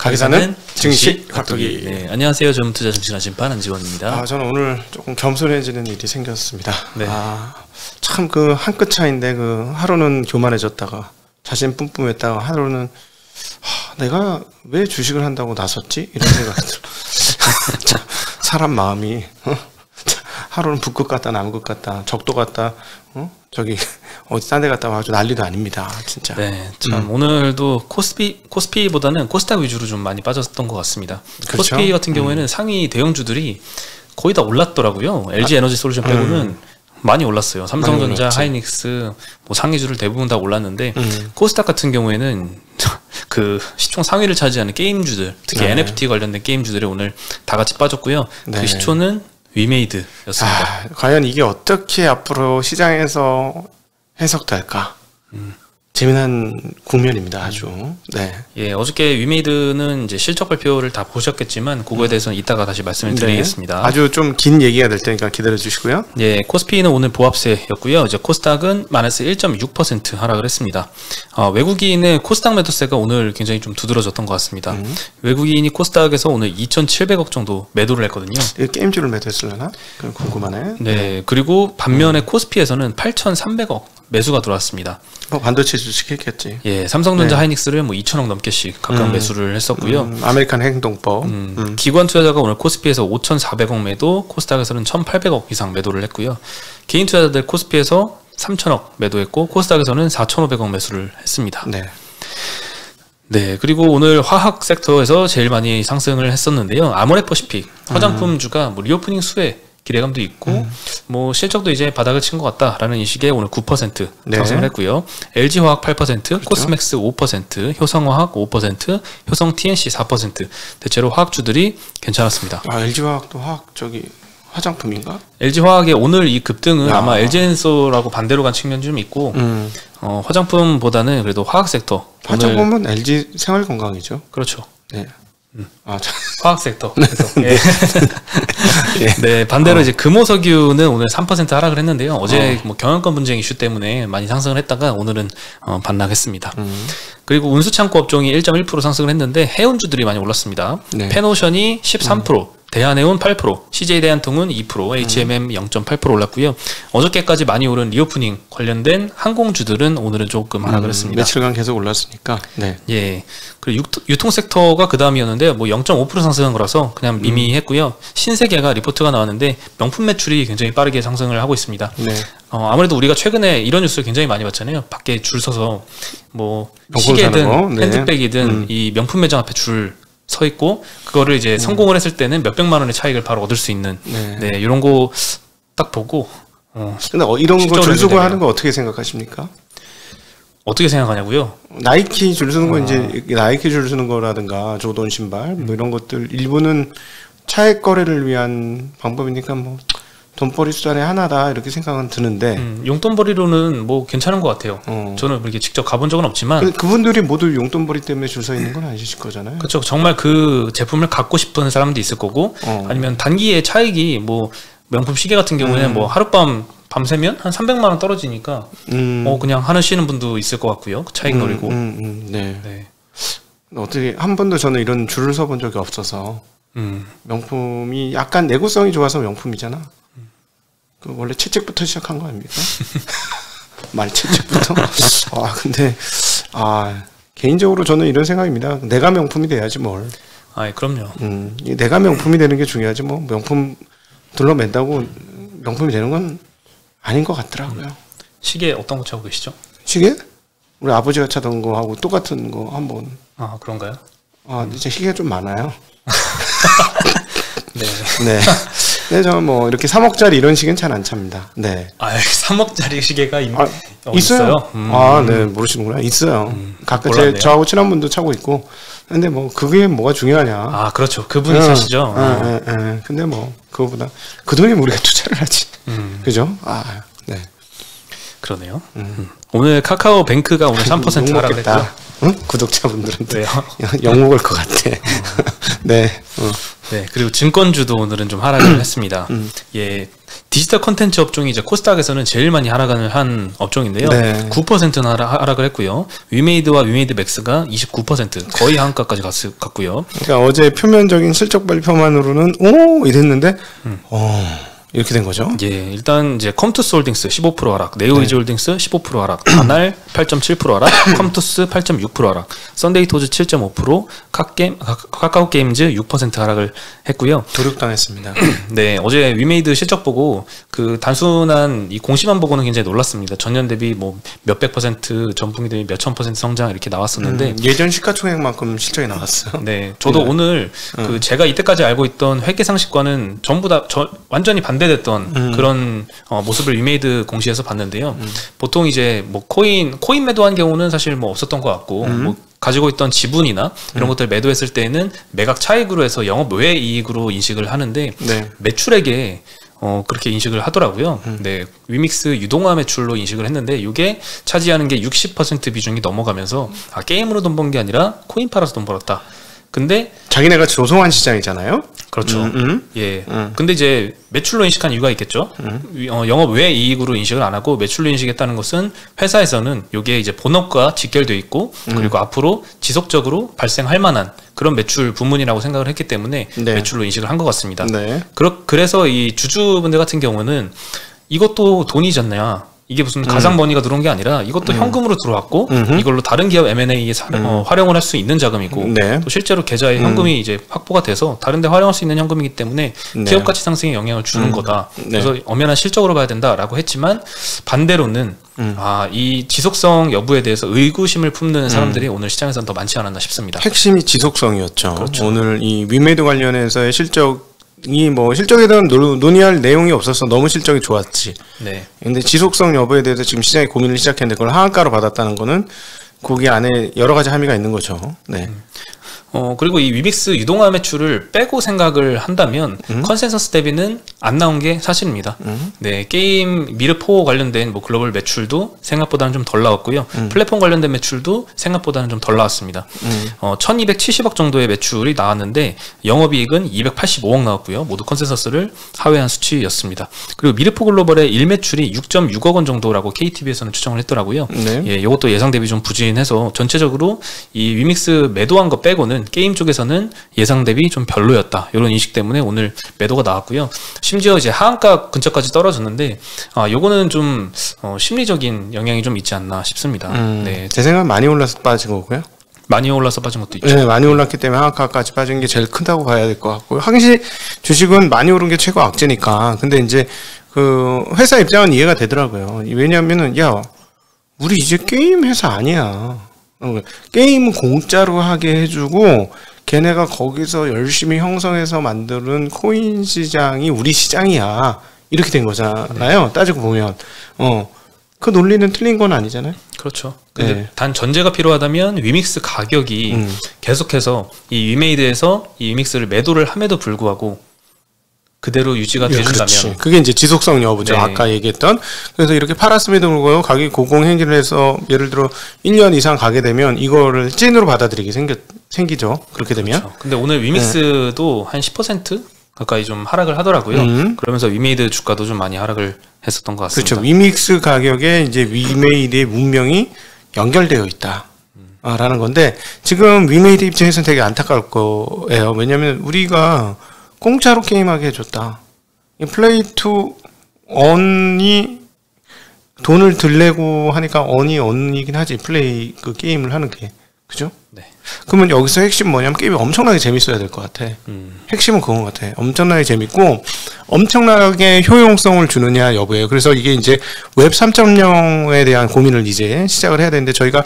가게사는 증시 각도기. 네, 안녕하세요. 좀 투자 정신한 심판 안지원입니다. 저는 오늘 조금 겸손해지는 일이 생겼습니다. 네. 참 그 한 끗 차이인데 그 하루는 교만해졌다가 자신 뿜뿜했다가 하루는 내가 왜 주식을 한다고 나섰지? 이런 생각이 들어. 사람 마음이 하루는 북극 같다 남극 같다 적도 같다 저기 어디 딴 데 갔다 아주 난리도 아닙니다 진짜. 네, 참 오늘도 코스피보다는 코스닥 위주로 좀 많이 빠졌던 것 같습니다. 그렇죠? 코스피 같은 경우에는 상위 대형주들이 거의 다 올랐더라고요. LG 에너지 솔루션 빼고는 많이 올랐어요. 삼성전자, 하이닉스, 뭐 상위주를 대부분 다 올랐는데 코스닥 같은 경우에는 그 시총 상위를 차지하는 게임주들, 특히 NFT 관련된 게임주들이 오늘 다 같이 빠졌고요. 그 시초는 위메이드였습니다. 과연 이게 어떻게 앞으로 시장에서 해석될까? 재미난 국면입니다, 아주. 네. 예, 어저께 위메이드는 이제 실적 발표를 다 보셨겠지만 그거에 대해서는 이따가 다시 말씀을 드리겠습니다. 아주 좀 긴 얘기가 될 테니까 기다려 주시고요. 예, 코스피는 오늘 보합세였고요. 이제 코스닥은 마이너스 1.6% 하락을 했습니다. 외국인의 코스닥 매도세가 오늘 굉장히 좀 두드러졌던 것 같습니다. 외국인이 코스닥에서 오늘 2,700억 정도 매도를 했거든요. 게임주를 매도했으려나? 궁금하네. 네, 그리고 반면에 코스피에서는 8,300억 매수가 들어왔습니다. 반도체 주식 했겠지. 예, 삼성전자, 하이닉스를 뭐 2천억 넘게씩 각각 매수를 했었고요. 아메리칸 행동법. 기관 투자자가 오늘 코스피에서 5,400억 매도, 코스닥에서는 1,800억 이상 매도를 했고요. 개인 투자자들 코스피에서 3,000억 매도했고, 코스닥에서는 4,500억 매수를 했습니다. 네. 네, 그리고 오늘 화학 섹터에서 제일 많이 상승을 했었는데요. 아모레퍼시픽 화장품주가 뭐 리오프닝 수혜 기대감도 있고 뭐 실적도 이제 바닥을 친 것 같다라는 인식에 오늘 9% 상승을 했고요. LG화학 8%, 그렇죠? 코스맥스 5%, 효성화학 5%, 효성 TNC 4%. 대체로 화학주들이 괜찮았습니다. LG화학도 화학 화장품인가? LG화학의 오늘 이 급등은 아마 LG엔소라고 반대로 간 측면이 좀 있고 화장품보다는 그래도 화학 섹터. 화장품은 LG 생활건강이죠. 그렇죠. 네. 화학 섹터. 네, 반대로 이제 금호석유는 오늘 3% 하락을 했는데요. 어제 뭐 경영권 분쟁 이슈 때문에 많이 상승을 했다가 오늘은 반락했습니다. 그리고 운수창고 업종이 1.1% 상승을 했는데 해운주들이 많이 올랐습니다. 네. 펜오션이 13%, 대한해운 8%, CJ대한통운 2%, HMM 0.8% 올랐고요. 어저께까지 많이 오른 리오프닝 관련된 항공주들은 오늘은 조금 하락을 했습니다. 며칠간 계속 올랐으니까. 네. 예. 그리고 유통 섹터가 그 다음이었는데 뭐 0.5% 상승한 거라서 그냥 미미했고요. 신세계가 리포트가 나왔는데 명품 매출이 굉장히 빠르게 상승을 하고 있습니다. 네. 아무래도 우리가 최근에 이런 뉴스를 굉장히 많이 봤잖아요. 밖에 줄 서서 뭐 시계든 핸드백이든 이 명품 매장 앞에 줄 서 있고 그거를 이제 성공을 했을 때는 몇백만 원의 차익을 바로 얻을 수 있는 이런 거 딱 보고 근데 이런 거 줄 서고 하는 거 어떻게 생각하십니까? 어떻게 생각하냐고요? 나이키 줄 서는 거 이제 나이키 줄 서는 거라든가 조던 신발 뭐 이런 것들 일부는 차익 거래를 위한 방법이니까 뭐 돈벌이 수단의 하나다 이렇게 생각은 드는데 용돈벌이로는 뭐 괜찮은 것 같아요. 저는 이렇게 직접 가본 적은 없지만 그분들이 모두 용돈벌이 때문에 줄 서 있는 건 아니실 거잖아요. 그렇죠. 정말 그 제품을 갖고 싶은 사람도 있을 거고 아니면 단기에 차익이 뭐 명품 시계 같은 경우에는 뭐 하룻밤 밤새면 한 300만 원 떨어지니까 그냥 하시는 분도 있을 것 같고요. 그 차익 노리고. 네. 어떻게 한 번도 저는 이런 줄을 서본 적이 없어서 명품이 약간 내구성이 좋아서 명품이잖아. 그 원래 채찍부터 시작한 거 아닙니까? 말 채찍부터. 근데 개인적으로 저는 이런 생각입니다. 내가 명품이 돼야지 뭘. 그럼요. 내가 명품이 되는 게 중요하지 뭐 명품 둘러맨다고 명품이 되는 건 아닌 것 같더라고요. 시계 어떤 거 차고 계시죠? 시계? 우리 아버지가 차던 거하고 똑같은 거 한번. 그런가요? 이제 시계가 좀 많아요. 네. 네. 네, 저는 뭐 이렇게 3억짜리 이런 시계는 잘 안 찹니다. 네. 3억짜리 시계가 있어요? 네, 모르시는구나. 있어요. 가끔 저하고 친한 분도 차고 있고. 근데 뭐 그게 뭐가 중요하냐? 그렇죠. 그분이 사시죠. 근데 뭐 그거보다 그 돈이 우리가 투자를 하지. 그죠? 네. 그러네요. 오늘 카카오뱅크가 오늘 3% 하락을 했죠. 구독자분들한테 욕 먹을 것 같아. 네. 네, 그리고 증권주도 오늘은 좀 하락을 했습니다. 예, 디지털 콘텐츠 업종이 이제 코스닥에서는 제일 많이 하락을 한 업종인데요. 네. 9%는 하락을 했고요. 위메이드와 위메이드 맥스가 29% 거의 하한가까지 갔고요. 그러니까 어제 표면적인 실적 발표만으로는 오 이랬는데 이렇게 된 거죠. 예, 일단 이제 컴투스 홀딩스 15% 하락, 네오이즈 홀딩스 15% 하락, 다날 8.7% 하락, 컴투스 8.6% 하락, 썬데이토즈 7.5%, 카카오 게임즈 6% 하락을 했고요. 도륙당했습니다. 네, 어제 위메이드 실적 보고 그 단순한 이 공시만 보고는 굉장히 놀랐습니다. 전년 대비 뭐 몇백 %, 전분기 대비 몇천 % 성장 이렇게 나왔었는데 예전 시가총액만큼 실적이 나왔어요. 네, 저도 오늘 그 제가 이때까지 알고 있던 회계 상식과는 전부 다 완전히 반대됐던 그런 모습을 위메이드 공시에서 봤는데요. 보통 이제 뭐 코인 매도한 경우는 사실 뭐 없었던 것 같고 뭐 가지고 있던 지분이나 이런 것들 매도했을 때는 매각 차익으로 해서 영업 외 이익으로 인식을 하는데 네. 매출액에 그렇게 인식을 하더라고요. 네, 위믹스 유동화 매출로 인식을 했는데 이게 차지하는 게 60% 비중이 넘어가면서 게임으로 돈 번 게 아니라 코인 팔아서 돈 벌었다. 근데 자기네가 조성한 시장이잖아요. 그렇죠. 예. 근데 이제 매출로 인식한 이유가 있겠죠. 영업 외 이익으로 인식을 안 하고 매출로 인식했다는 것은 회사에서는 이게 이제 본업과 직결되어 있고 그리고 앞으로 지속적으로 발생할 만한 그런 매출 부문이라고 생각을 했기 때문에 네. 매출로 인식을 한 것 같습니다. 네. 그래서 이 주주분들 같은 경우는 이것도 돈이잖냐. 이게 무슨 가상머니가 들어온 게 아니라 이것도 현금으로 들어왔고 이걸로 다른 기업 M&A에 활용을 할 수 있는 자금이고 네. 또 실제로 계좌에 현금이 이제 확보가 돼서 다른 데 활용할 수 있는 현금이기 때문에 네. 기업 가치 상승에 영향을 주는 거다. 네. 그래서 엄연한 실적으로 봐야 된다라고 했지만 반대로는 이 지속성 여부에 대해서 의구심을 품는 사람들이 오늘 시장에서는 더 많지 않았나 싶습니다. 핵심이 지속성이었죠. 그렇죠. 오늘 이 위메이드 관련해서의 실적이 뭐 실적에 대한 논의할 내용이 없어서 너무 실적이 좋았지. 네. 근데 지속성 여부에 대해서 지금 시장이 고민을 시작했는데 그걸 하한가로 받았다는 거는 거기 안에 여러 가지 함의가 있는 거죠. 네. 그리고 이 위믹스 유동화 매출을 빼고 생각을 한다면 컨센서스 대비는 안 나온 게 사실입니다. 네, 게임 미르4 관련된 뭐 글로벌 매출도 생각보다는 좀 덜 나왔고요. 플랫폼 관련된 매출도 생각보다는 좀 덜 나왔습니다. 1270억 정도의 매출이 나왔는데 영업이익은 285억 나왔고요. 모두 컨센서스를 하회한 수치였습니다. 그리고 미르4 글로벌의 일매출이 6.6억 원 정도라고 KTV에서는 추정을 했더라고요. 네. 예, 이것도 예상 대비 좀 부진해서 전체적으로 이 위믹스 매도한 거 빼고는 게임 쪽에서는 예상 대비 좀 별로였다. 이런 인식 때문에 오늘 매도가 나왔고요. 심지어 이제 하한가 근처까지 떨어졌는데 요거는 좀 심리적인 영향이 좀 있지 않나 싶습니다. 네, 제 생각은 많이 올라서 빠진 거고요. 많이 올라서 빠진 것도 있죠. 네, 많이 올랐기 때문에 하한가까지 빠진 게 제일 크다고 봐야 될 것 같고요. 확실히 주식은 많이 오른 게 최고 악재니까. 근데 이제 그 회사 입장은 이해가 되더라고요. 왜냐하면은 우리 이제 게임 회사 아니야. 게임은 공짜로 하게 해주고 걔네가 거기서 열심히 형성해서 만드는 코인 시장이 우리 시장이야. 이렇게 된 거잖아요. 네. 따지고 보면 그 논리는 틀린 건 아니잖아요. 그렇죠. 근데 네. 단 전제가 필요하다면 위믹스 가격이 계속해서 이 위메이드에서 이 위믹스를 매도를 함에도 불구하고 그대로 유지가 돼준다면 그렇지. 그게 이제 지속성 여부죠. 네. 아까 얘기했던. 그래서 이렇게 팔았음에도 불구하고 가격이 고공행진을 해서 예를 들어 1년 이상 가게 되면 이거를 찐으로 받아들이게 생기죠. 그렇게 되면. 그렇죠. 근데 오늘 위믹스도 한 10% 가까이 좀 하락을 하더라고요. 그러면서 위메이드 주가도 좀 많이 하락을 했었던 것 같습니다. 그렇죠. 위믹스 가격에 이제 위메이드의 문명이 연결되어 있다. 라는 건데 지금 위메이드 입장에서는 되게 안타까울 거예요. 왜냐하면 우리가 공짜로 게임하게 해줬다. 플레이 투 언이 돈을 들내고 하니까 언이긴 하지. 플레이 그 게임을 하는 게. 그죠? 네. 그러면 여기서 핵심 뭐냐면 게임이 엄청나게 재밌어야 될 것 같아. 핵심은 그건 것 같아. 엄청나게 재밌고 엄청나게 효용성을 주느냐 여부예요. 그래서 이게 이제 웹 3.0에 대한 고민을 이제 시작을 해야 되는데 저희가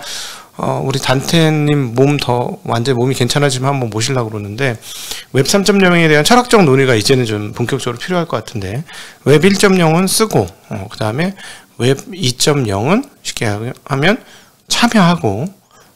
우리 단테님 완전 몸이 괜찮아지면 한번 모시려고 그러는데 웹 3.0에 대한 철학적 논의가 이제는 좀 본격적으로 필요할 것 같은데 웹 1.0은 쓰고 그 다음에 웹 2.0은 쉽게 하면 참여하고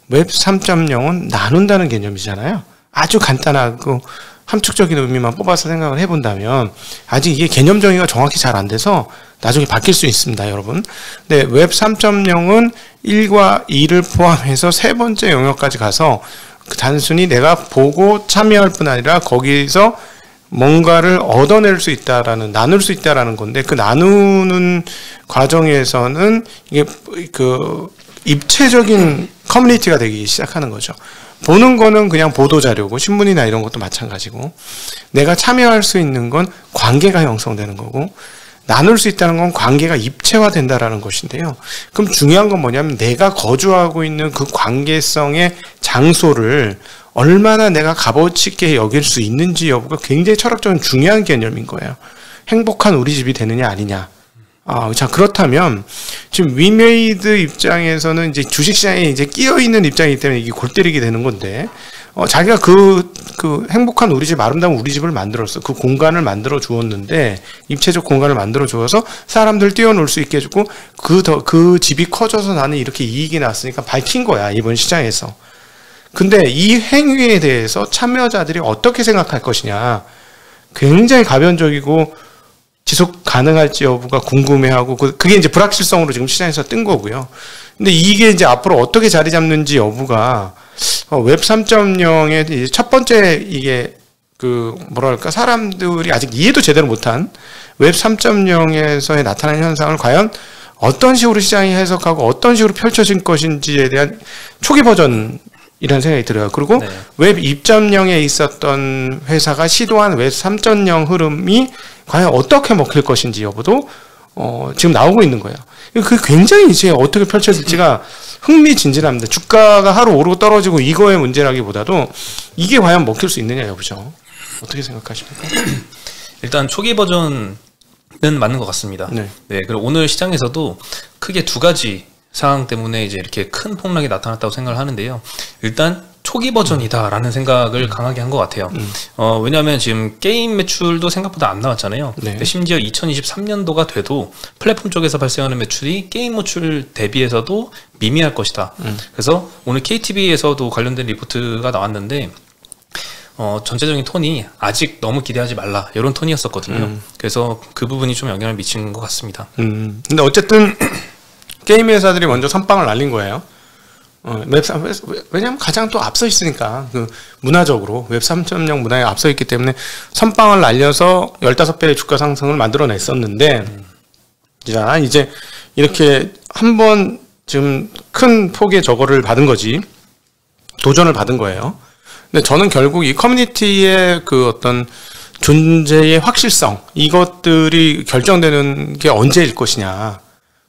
웹 3.0은 나눈다는 개념이잖아요. 아주 간단하고 함축적인 의미만 뽑아서 생각을 해본다면 아직 이게 개념 정의가 정확히 잘 안 돼서 나중에 바뀔 수 있습니다, 여러분. 근데 웹 3.0은 1과 2를 포함해서 세 번째 영역까지 가서 단순히 내가 보고 참여할 뿐 아니라 거기서 뭔가를 얻어낼 수 있다라는, 나눌 수 있다라는 건데, 그 나누는 과정에서는 이게 그 입체적인 커뮤니티가 되기 시작하는 거죠. 보는 거는 그냥 보도자료고, 신문이나 이런 것도 마찬가지고, 내가 참여할 수 있는 건 관계가 형성되는 거고, 나눌 수 있다는 건 관계가 입체화된다라는 것인데요. 그럼 중요한 건 뭐냐면 내가 거주하고 있는 그 관계성의 장소를 얼마나 내가 값어치 있게 여길 수 있는지 여부가 굉장히 철학적인 중요한 개념인 거예요. 행복한 우리 집이 되느냐 아니냐. 자, 그렇다면 지금 위메이드 입장에서는 이제 주식시장에 이제 끼어 있는 입장이기 때문에 이게 골 때리게 되는 건데, 자기가 그 행복한 우리 집, 아름다운 우리 집을 만들었어. 그 공간을 만들어 주었는데, 입체적 공간을 만들어 주어서 사람들 뛰어놀 수 있게 해주고, 그 집이 커져서 나는 이렇게 이익이 났으니까 밝힌 거야, 이번 시장에서. 근데 이 행위에 대해서 참여자들이 어떻게 생각할 것이냐. 굉장히 가변적이고, 지속 가능할지 여부가 궁금해하고, 그게 이제 불확실성으로 지금 시장에서 뜬 거고요. 근데 이게 이제 앞으로 어떻게 자리 잡는지 여부가 웹 3.0의 첫 번째 이게 뭐랄까 사람들이 아직 이해도 제대로 못한 웹 3.0에서의 나타난 현상을 과연 어떤 식으로 시장이 해석하고 어떤 식으로 펼쳐질 것인지에 대한 초기 버전이라는 생각이 들어요. 그리고 네. 웹 2.0에 있었던 회사가 시도한 웹 3.0 흐름이 과연 어떻게 먹힐 것인지 여부도 지금 나오고 있는 거예요. 그게 굉장히 이제 어떻게 펼쳐질지가 흥미진진합니다. 주가가 하루 오르고 떨어지고 이거의 문제라기보다도 이게 과연 먹힐 수 있느냐 여부죠. 어떻게 생각하십니까? 일단 초기 버전은 맞는 것 같습니다. 네. 그리고 오늘 시장에서도 크게 두 가지 상황 때문에 이제 이렇게 큰 폭락이 나타났다고 생각을 하는데요. 일단 초기 버전이다라는 생각을 강하게 한 것 같아요. 왜냐하면 지금 게임 매출도 생각보다 안 나왔잖아요. 네. 심지어 2023년도가 돼도 플랫폼 쪽에서 발생하는 매출이 게임 매출 대비해서도 미미할 것이다. 그래서 오늘 KTV에서도 관련된 리포트가 나왔는데 전체적인 톤이 아직 너무 기대하지 말라 이런 톤이었었거든요. 그래서 그 부분이 좀 영향을 미치는 것 같습니다. 근데 어쨌든 게임 회사들이 먼저 선빵을 날린 거예요. 왜냐면 가장 또 앞서 있으니까, 문화적으로, 웹 3.0 문화에 앞서 있기 때문에 선빵을 날려서 15배의 주가 상승을 만들어냈었는데, 자, 이제 이렇게 한번 지금 큰 폭의 저거를 받은 거지, 도전을 받은 거예요. 근데 저는 결국 이 커뮤니티의 어떤 존재의 확실성, 이것들이 결정되는 게 언제일 것이냐.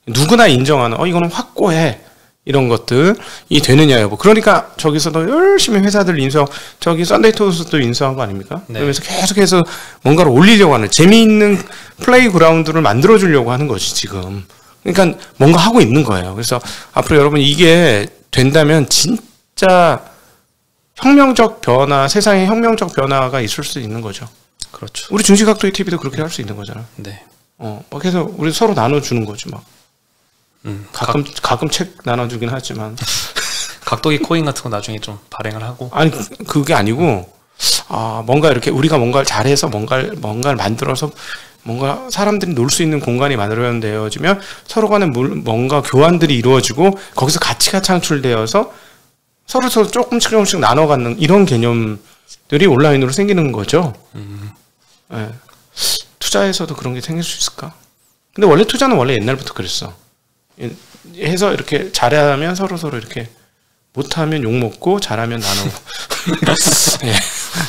누구나 인정하는, 이거는 확고해. 이런 것들이 되느냐 여부. 그러니까 저기서도 열심히 회사들 저기 썬데이 토스도 인수한 거 아닙니까? 네. 그러면서 계속해서 뭔가를 올리려고 하는, 재미있는 플레이그라운드를 만들어주려고 하는 것이 지금. 그러니까 뭔가 하고 있는 거예요. 그래서 앞으로 여러분 이게 된다면 진짜 혁명적 변화, 세상에 혁명적 변화가 있을 수 있는 거죠. 그렇죠. 우리 중시각도의 TV도 그렇게 할 수 있는 거잖아. 네. 막 해서 우리 서로 나눠주는 거지 막. 가끔 책 나눠주긴 하지만 각도기 코인 같은 거 나중에 좀 발행을 하고. 아니 그게 아니고 뭔가 이렇게 우리가 뭔가를 잘해서 뭔가를 만들어서 뭔가 사람들이 놀 수 있는 공간이 만들어내어지면 서로 간에 뭔가 교환들이 이루어지고 거기서 가치가 창출되어서 서로 조금씩 나눠 갖는 이런 개념들이 온라인으로 생기는 거죠. 네. 투자에서도 그런 게 생길 수 있을까? 근데 원래 투자는 원래 옛날부터 그랬어. 해서 이렇게 잘하면 서로 이렇게 못하면 욕먹고 잘하면 나누고.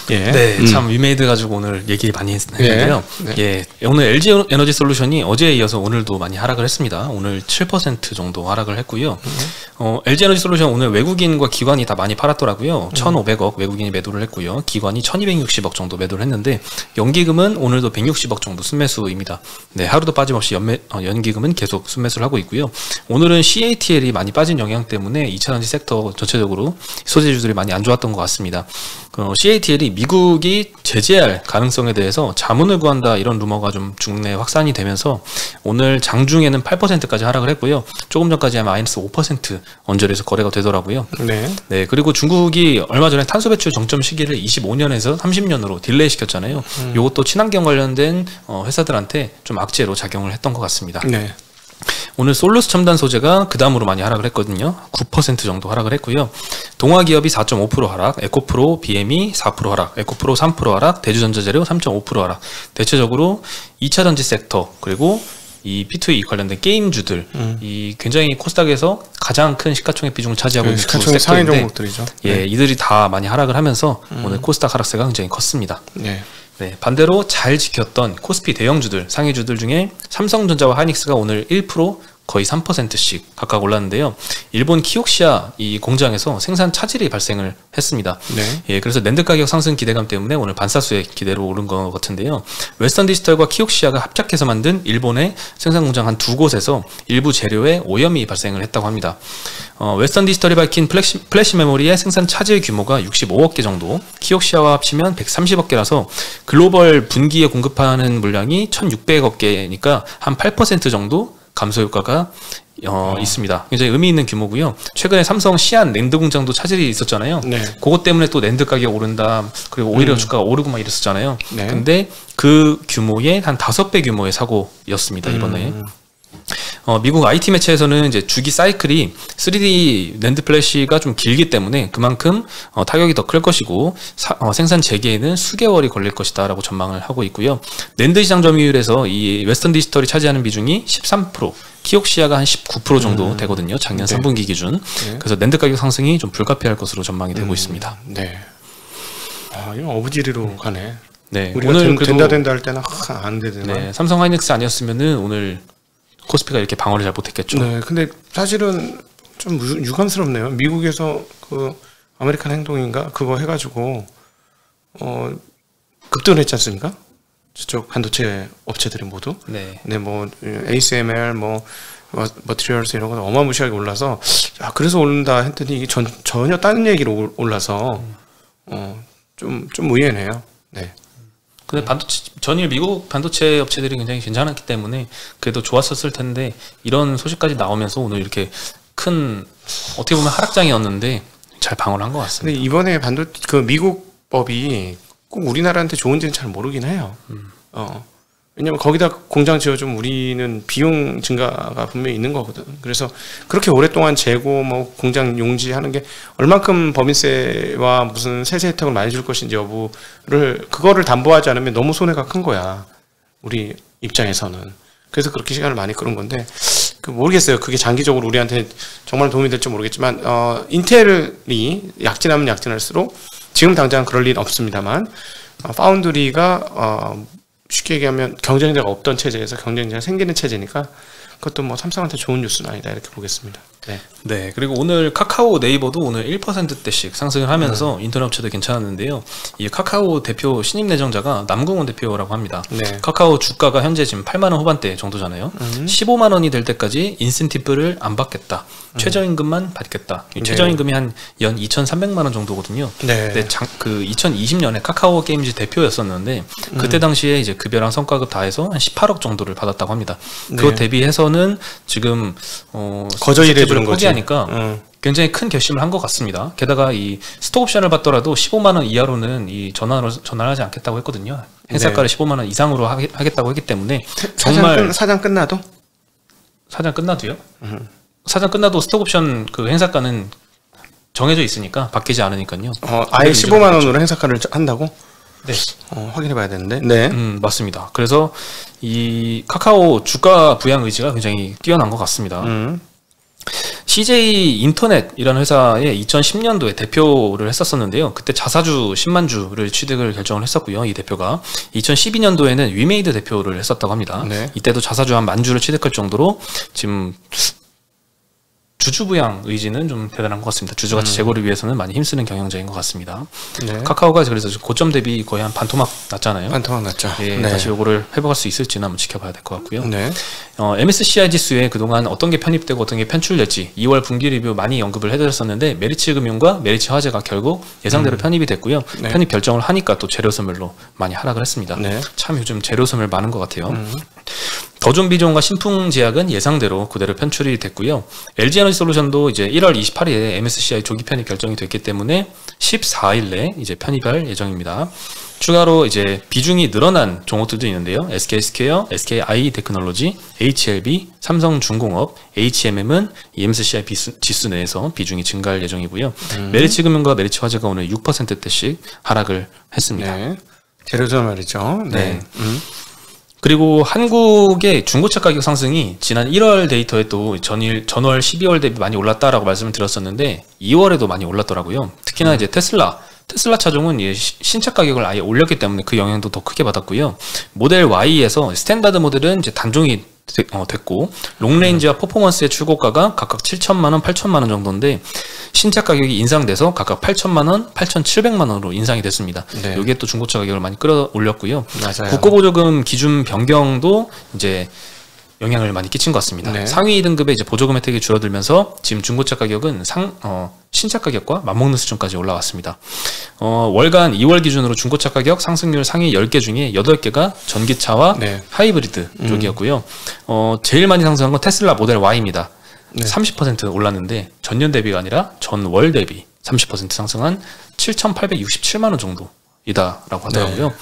네, 참 위메이드 가지고 오늘 얘기 많이 했는데요. 오늘 LG 에너지 솔루션이 어제에 이어서 오늘도 많이 하락을 했습니다. 오늘 7% 정도 하락을 했고요. LG 에너지 솔루션 오늘 외국인과 기관이 다 많이 팔았더라고요. 1,500억 외국인이 매도를 했고요. 기관이 1,260억 정도 매도를 했는데 연기금은 오늘도 160억 정도 순매수입니다. 네, 하루도 빠짐없이 연기금은 계속 순매수를 하고 있고요. 오늘은 CATL이 많이 빠진 영향 때문에 2차전지 섹터 전체적으로 소재주들이 많이 안 좋았던 것 같습니다. CATL이 미국이 제재할 가능성에 대해서 자문을 구한다 이런 루머가 좀 국내에 확산이 되면서 오늘 장중에는 8%까지 하락을 했고요. 조금 전까지 마이너스 5% 언저리에서 거래가 되더라고요. 네. 그리고 중국이 얼마 전에 탄소 배출 정점 시기를 25년에서 30년으로 딜레이 시켰잖아요. 이것도 친환경 관련된 회사들한테 좀 악재로 작용을 했던 것 같습니다. 네. 오늘 솔루스 첨단 소재가 그 다음으로 많이 하락을 했거든요. 9% 정도 하락을 했고요. 동화 기업이 4.5% 하락, 에코프로 BM이 4% 하락, 에코프로 3% 하락, 대주전자재료 3.5% 하락. 대체적으로 2차 전지 섹터 그리고 이 P2E 관련된 게임주들 이 굉장히 코스닥에서 가장 큰 시가총액 비중을 차지하고 있는 시가총액 상위 종목들이죠. 예, 이들이 다 많이 하락을 하면서 오늘 코스닥 하락세가 굉장히 컸습니다. 네. 네, 반대로 잘 지켰던 코스피 대형주들, 상위주들 중에 삼성전자와 하이닉스가 오늘 1% 거의 3%씩 각각 올랐는데요. 일본 키옥시아 이 공장에서 생산 차질이 발생을 했습니다. 네. 예, 그래서 낸드 가격 상승 기대감 때문에 오늘 반사수의 기대로 오른 것 같은데요. 웨스턴 디지털과 키옥시아가 합작해서 만든 일본의 생산 공장 한 두 곳에서 일부 재료에 오염이 발생을 했다고 합니다. 웨스턴 디지털이 밝힌 플래시 메모리의 생산 차질 규모가 65억 개 정도, 키옥시아와 합치면 130억 개라서 글로벌 분기에 공급하는 물량이 1,600억 개니까 한 8% 정도 감소 효과가 있습니다. 굉장히 의미 있는 규모고요. 최근에 삼성 시안 낸드 공장도 차질이 있었잖아요. 네. 그것 때문에 또 낸드 가격 오른다. 그리고 오히려 주가가 오르고 막 이랬었잖아요. 네. 근데 그 규모의 한 5배 규모의 사고였습니다. 이번에. 미국 IT 매체에서는 이제 주기 사이클이 3D 낸드 플래시가 좀 길기 때문에 그만큼 타격이 더 클 것이고 생산 재개에는 수개월이 걸릴 것이다라고 전망을 하고 있고요. 낸드 시장 점유율에서 이 웨스턴 디지털이 차지하는 비중이 13%, 키옥시아가 한 19% 정도 되거든요. 작년 네. 3분기 기준. 네. 그래서 낸드 가격 상승이 좀 불가피할 것으로 전망이 되고 있습니다. 네. 아, 이거 어부지리로 가네. 네. 우리가 오늘 된다 할 때는 안 되더만. 네, 삼성 하이닉스 아니었으면은 오늘 코스피가 이렇게 방어를 잘 못했겠죠. 네, 근데 사실은 좀 유감스럽네요. 미국에서 그 아메리칸 행동인가 그거 해가지고 급등을 했지 않습니까? 저쪽 반도체 업체들이 모두. 네. 네, 뭐 ASML, 뭐 머티리얼스 이런 거 어마무시하게 올라서 야, 그래서 오른다 했더니 이게 전혀 다른 얘기로 올라서 좀 의외네요. 네. 근데 전일 미국 반도체 업체들이 굉장히 괜찮았기 때문에 그래도 좋았었을 텐데 이런 소식까지 나오면서 오늘 이렇게 큰 어떻게 보면 하락장이었는데 잘 방어를 한 것 같습니다. 근데 이번에 그 미국 법이 꼭 우리나라한테 좋은지는 잘 모르긴 해요. 왜냐면 거기다 공장 지어주면 우리는 비용 증가가 분명히 있는 거거든. 그래서 그렇게 오랫동안 재고 뭐 공장 용지하는 게 얼만큼 법인세와 무슨 세세 혜택을 많이 줄 것인지 여부를 그거를 담보하지 않으면 너무 손해가 큰 거야. 우리 입장에서는. 그래서 그렇게 시간을 많이 끌은 건데 모르겠어요. 그게 장기적으로 우리한테 정말 도움이 될지 모르겠지만 인텔이 약진하면 약진할수록 지금 당장 그럴 일 없습니다만 파운드리가 쉽게 얘기하면 경쟁자가 없던 체제에서 경쟁자가 생기는 체제니까 그것도 뭐 삼성한테 좋은 뉴스는 아니다 이렇게 보겠습니다. 네. 네. 그리고 오늘 카카오 네이버도 오늘 1%대씩 상승을 하면서 인터넷 업체도 괜찮았는데요. 이 카카오 대표 신임 내정자가 남궁원 대표라고 합니다. 네. 카카오 주가가 현재 지금 8만 원 후반대 정도잖아요. 15만 원이 될 때까지 인센티브를 안 받겠다. 최저임금만 받겠다. 이 최저임금이 한 연 2,300만 원 정도거든요. 네. 근데 그 2020년에 카카오 게임즈 대표였었는데 그때 당시에 이제 급여랑 성과급 다 해서 한 18억 정도를 받았다고 합니다. 그것 대비해서는 지금 거저일해 주는 거지. 포기하니까 굉장히 큰 결심을 한 것 같습니다. 게다가 이 스톡 옵션을 받더라도 15만 원 이하로는 이 전환을 하지 않겠다고 했거든요. 행사가를 15만 원 이상으로 하겠다고 했기 때문에 정말 사장 끝나도 사장 끝나도요? 사장 끝나도 스톡 옵션 그 행사가는 정해져 있으니까 바뀌지 않으니까요. 아예 15만 원으로 행사가를 한다고? 네. 확인해 봐야 되는데. 네. 맞습니다. 그래서 이 카카오 주가 부양 의지가 굉장히 뛰어난 것 같습니다. CJ 인터넷이라는 회사의 2010년도에 대표를 했었었는데요. 그때 자사주 10만 주를 취득을 결정을 했었고요. 이 대표가 2012년도에는 위메이드 대표를 했었다고 합니다. 네. 이때도 자사주 한 10,000 주를 취득할 정도로 지금 주주부양 의지는 좀 대단한 것 같습니다. 주주가치 제고를 위해서는 많이 힘쓰는 경영자인 것 같습니다. 네. 카카오가 그래서 고점 대비 거의 한 반토막 났잖아요. 반토막 났죠. 예, 네. 다시 요거를 회복할 수 있을지는 한번 지켜봐야 될 것 같고요. 네. MSCI 지수에 그동안 어떤 게 편입되고 어떤 게 편출될지 2월 분기 리뷰 많이 언급을 해드렸었는데 메리츠 금융과 메리츠 화재가 결국 예상대로 편입이 됐고요. 네. 편입 결정을 하니까 또 재료소멸로 많이 하락을 했습니다. 네. 참 요즘 재료소멸 많은 것 같아요. 더 좋은 비전과 신풍 제약은 예상대로 그대로 편출이 됐고요. LG에너지솔루션도 이제 1월 28일에 MSCI 조기 편입 결정이 됐기 때문에 14일 내 이제 편입할 예정입니다. 추가로 이제 비중이 늘어난 종목들도 있는데요. SK스퀘어, SKI 테크놀로지, HLB, 삼성중공업, HMM은 MSCI 지수 내에서 비중이 증가할 예정이고요. 메리츠금융과 메리츠화재가 오늘 6%대씩 하락을 했습니다. 네. 재료전 말이죠. 네. 그리고 한국의 중고차 가격 상승이 지난 1월 데이터에 또 전월 12월 대비 많이 올랐다라고 말씀을 드렸었는데 2월에도 많이 올랐더라고요. 특히나 이제 테슬라 차종은 신차 가격을 아예 올렸기 때문에 그 영향도 더 크게 받았고요. 모델 Y에서 스탠다드 모델은 이제 단종이 됐고 롱레인지와 퍼포먼스의 출고가가 각각 7천만 원, 8천만 원 정도인데 신차 가격이 인상돼서 각각 8천만 원, 8,700만 원으로 인상이 됐습니다. 네. 이게 또 중고차 가격을 많이 끌어올렸고요. 맞아요. 국고보조금 기준 변경도 이제 영향을 많이 끼친 것 같습니다. 네. 상위 등급의 이제 보조금 혜택이 줄어들면서 지금 중고차 가격은 신차 가격과 맞먹는 수준까지 올라왔습니다. 월간 2월 기준으로 중고차 가격 상승률 상위 10개 중에 8개가 전기차와 네. 하이브리드 쪽이었고요. 제일 많이 상승한 건 테슬라 모델 Y입니다. 네. 30% 올랐는데 전년 대비가 아니라 전월 대비 30% 상승한 7,867만 원 정도이다라고 하더라고요. 네.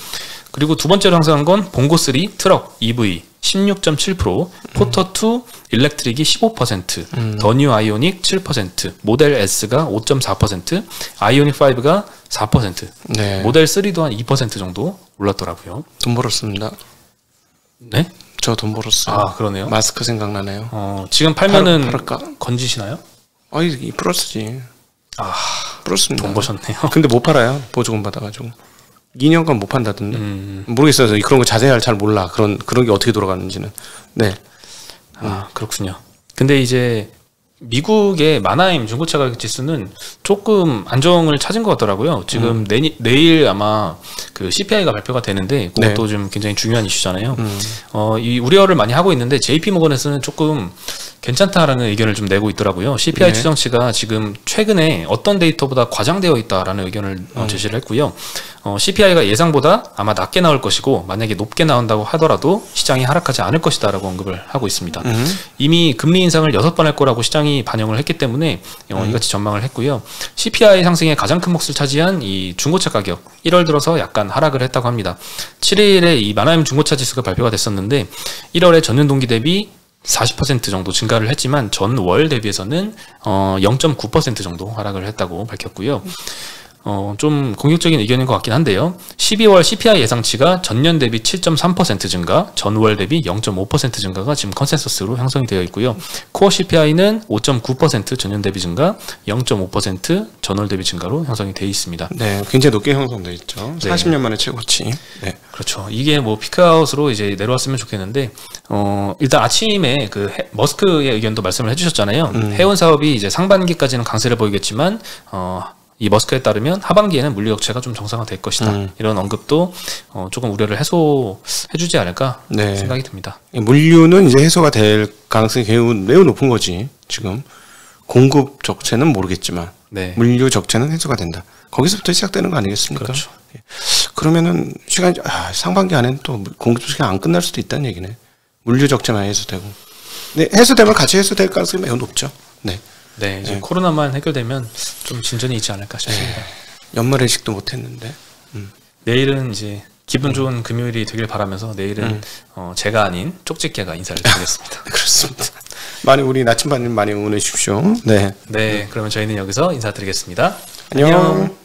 그리고 두 번째로 상승한 건 봉고3 트럭 EV 16.7%, 포터2 일렉트릭이 15%, 더 뉴 아이오닉 7%, 모델 S가 5.4%, 아이오닉 5가 4%, 네. 모델 3도 한 2% 정도 올랐더라고요. 돈 벌었습니다. 네? 저 돈 벌었어요. 아, 그러네요. 마스크 생각나네요. 지금 팔면은 팔을까? 건지시나요? 이 플러스지. 아, 플러스입니다. 돈 버셨네요. 근데 못 팔아요. 보조금 받아가지고. 2년간 못 판다던데. 모르겠어요. 그런 거 자세히 잘 몰라. 그런 게 어떻게 돌아가는지는. 네. 아, 그렇군요. 근데 이제 미국의 마나임 중고차 가격 지수는 조금 안정을 찾은 것 같더라고요. 지금 내일 아마 그 CPI가 발표가 되는데 그것도 네. 좀 굉장히 중요한 이슈잖아요. 이 우려를 많이 하고 있는데 JP 모건에서는 조금 괜찮다라는 의견을 좀 내고 있더라고요. CPI 네. 추정치가 지금 최근에 어떤 데이터보다 과장되어 있다라는 의견을 제시를 했고요. CPI가 예상보다 아마 낮게 나올 것이고 만약에 높게 나온다고 하더라도 시장이 하락하지 않을 것이다라고 언급을 하고 있습니다. 이미 금리 인상을 6번 할 거라고 시장이 반영을 했기 때문에 이같이 전망을 했고요. CPI 상승의 가장 큰 몫을 차지한 이 중고차 가격 1월 들어서 약간 하락을 했다고 합니다. 7일에 이 마나임 중고차 지수가 발표가 됐었는데 1월에 전년 동기 대비 40% 정도 증가를 했지만 전월 대비해서는 0.9% 정도 하락을 했다고 밝혔고요. 좀 공격적인 의견인 것 같긴 한데요. 12월 CPI 예상치가 전년 대비 7.3% 증가, 전월 대비 0.5% 증가가 지금 컨센서스로 형성이 되어 있고요. 코어 CPI는 5.9% 전년 대비 증가, 0.5% 전월 대비 증가로 형성이 되어 있습니다. 네, 굉장히 높게 형성되어 있죠. 네. 40년 만에 최고치. 네. 그렇죠. 이게 뭐 피크아웃으로 이제 내려왔으면 좋겠는데, 일단 아침에 그 머스크의 의견도 말씀을 해주셨잖아요. 해운 사업이 이제 상반기까지는 강세를 보이겠지만, 이 머스크에 따르면 하반기에는 물류 역체가 좀 정상화될 것이다. 이런 언급도 조금 우려를 해소해주지 않을까 네. 생각이 듭니다. 물류는 이제 해소가 될 가능성이 매우 높은 거지. 지금 공급 적체는 모르겠지만 네. 물류 적체는 해소가 된다. 거기서부터 시작되는 거 아니겠습니까? 그렇죠. 예. 그러면은 시간이 상반기 안에는 또 공급 적체가 안 끝날 수도 있다는 얘기네. 물류 적체만 해소되고. 네, 해소되면 같이 해소될 가능성이 매우 높죠. 네. 네, 이제 코로나만 해결되면 좀 진전이 있지 않을까 싶습니다. 연말 회식도 못 했는데. 내일은 이제 기분 좋은 금요일이 되길 바라면서 내일은 제가 아닌 쪽집게가 인사를 드리겠습니다. 그렇습니다. 우리 나침반님 많이 응원해 주십시오. 네. 네, 그러면 저희는 여기서 인사드리겠습니다. 안녕.